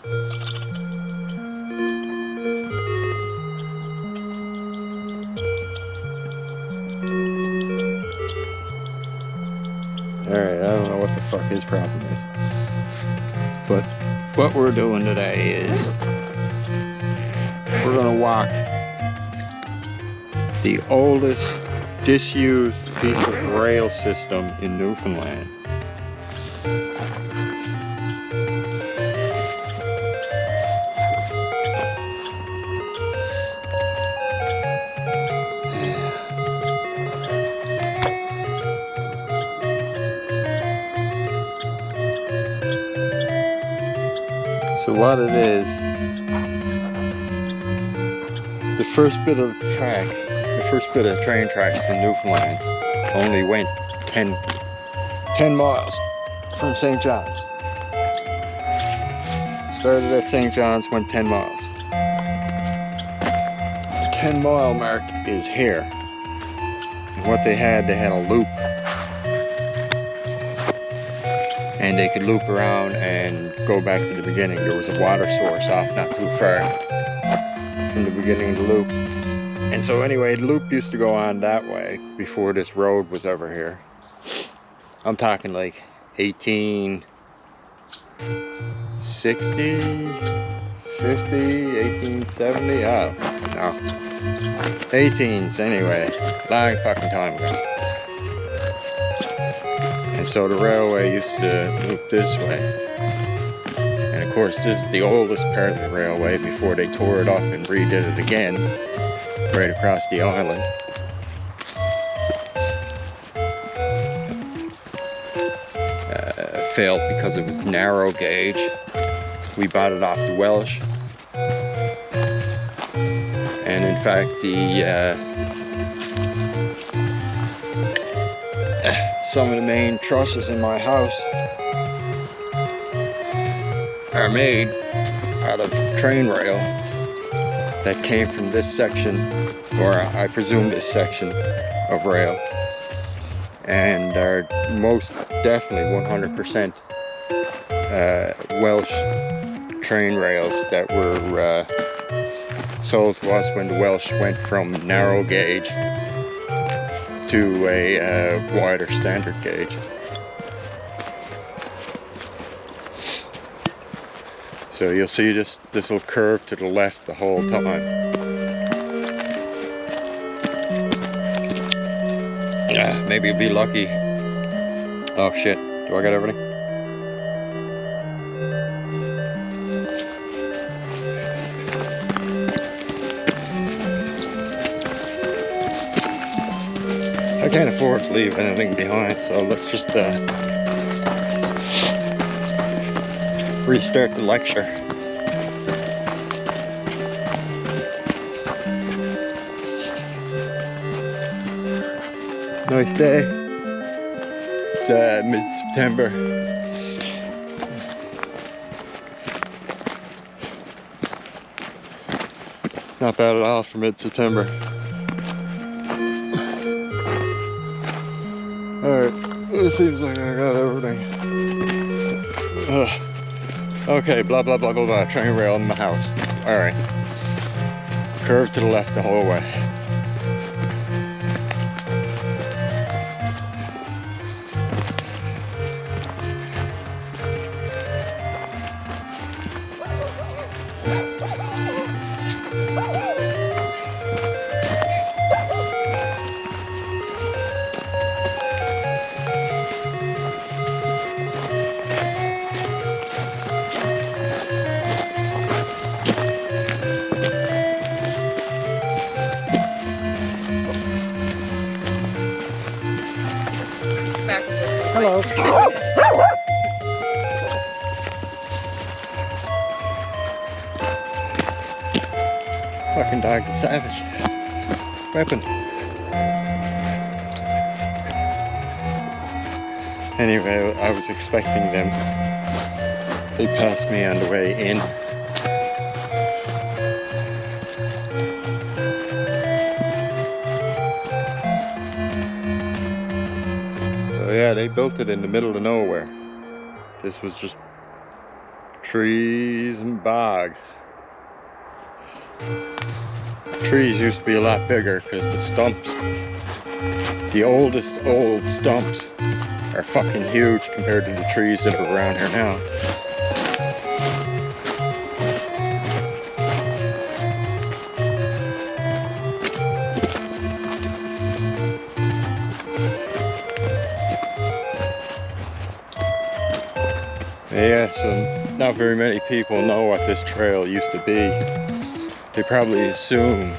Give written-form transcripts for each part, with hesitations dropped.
Alright, I don't know what the fuck his problem is. But what we're doing today is we're gonna walk the oldest disused piece of rail system in Newfoundland. So what it is, the first bit of track, the first bit of train tracks in Newfoundland only went 10 miles from St. John's. Started at St. John's, went 10 miles. The 10-mile mark is here. And what they had a loop. And they could loop around and go back to the beginning. There was a water source off not too far from the beginning of the loop. And so anyway, the loop used to go on that way before this road was ever here. I'm talking like 1860, 50, 1870, oh, no. 18s anyway, long fucking time ago. And so the railway used to loop this way. And of course this is the oldest part of the railway before they tore it up and redid it again right across the island. Failed because it was narrow gauge. We bought it off the Welsh. And in fact some of the main trusses in my house are made out of train rail that came from this section, or I presume this section of rail, and are most definitely 100% Welsh train rails that were sold to us when the Welsh went from narrow gauge to a wider standard gauge. So you'll see this will curve to the left the whole time. Maybe you'll be lucky. Oh shit, do I got everything? I can't afford to leave anything behind, so let's just restart the lecture. Nice day. It's mid-September. It's not bad at all for mid-September. Alright, it seems like I got everything. Okay, blah blah blah blah blah, train rail in my house. Alright. Curve to the left the whole way. Hello. Fucking dog's a savage. Weapon. Anyway, I was expecting them. They passed me on the way in. So yeah, they built it in the middle of nowhere. This was just trees and bog. Trees used to be a lot bigger because the stumps, the oldest old stumps, are fucking huge compared to the trees that are around here now. Yeah, so not very many people know what this trail used to be. They probably assume,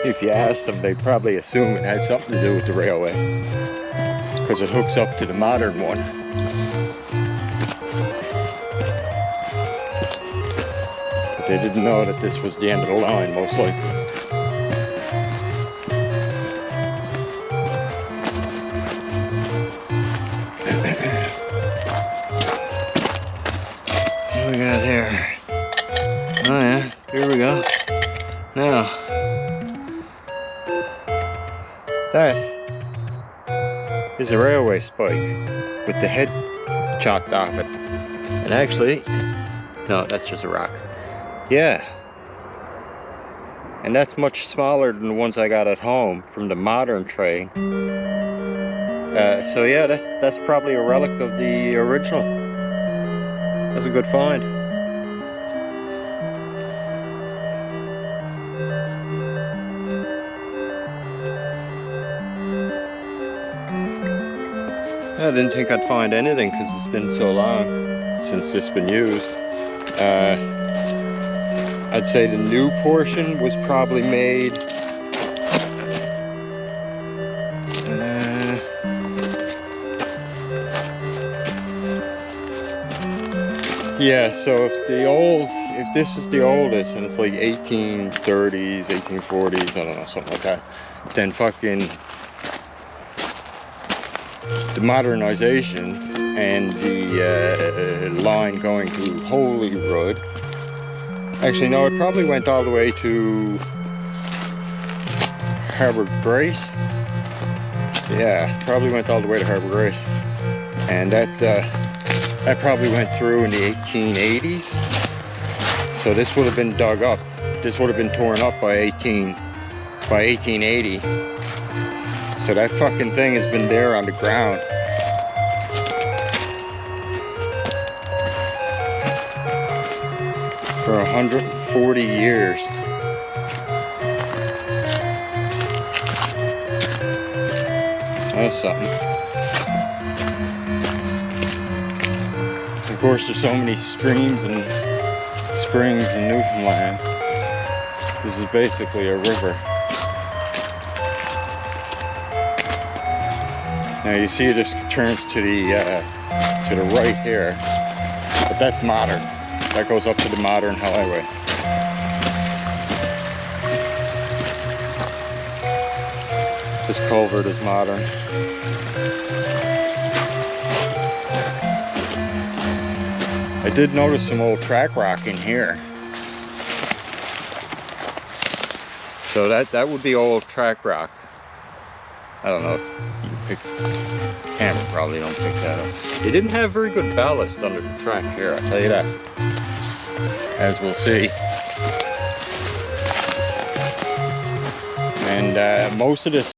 if you asked them, they probably assume it had something to do with the railway, because it hooks up to the modern one. But they didn't know that this was the end of the line, most likely. What we got here? Oh yeah, here we go. Now, that is a railway spike with the head chopped off it. And actually, no, that's just a rock. Yeah. And that's much smaller than the ones I got at home from the modern train. So yeah, that's probably a relic of the original. That's a good find. I didn't think I'd find anything because it's been so long since it's been used. I'd say the new portion was probably made yeah, so if this is the oldest and it's like 1830s, 1840s, I don't know, something like that, then fucking the modernization and the line going to Holyrood. Actually, no, it probably went all the way to Harbour Grace. Yeah, probably went all the way to Harbour Grace. And that probably went through in the 1880s. So this would have been dug up. This would have been torn up by 1880. So that fucking thing has been there on the ground for 140 years. That's something. Of course, there's so many streams and springs in Newfoundland. This is basically a river. Now you see it just turns to the right here, but that's modern. That goes up to the modern highway. This culvert is modern. I did notice some old track rock in here. So that would be old track rock. I don't know if you can pick, camera probably don't pick that up. They didn't have very good ballast under the track here, I'll tell you that. As we'll see. And most of this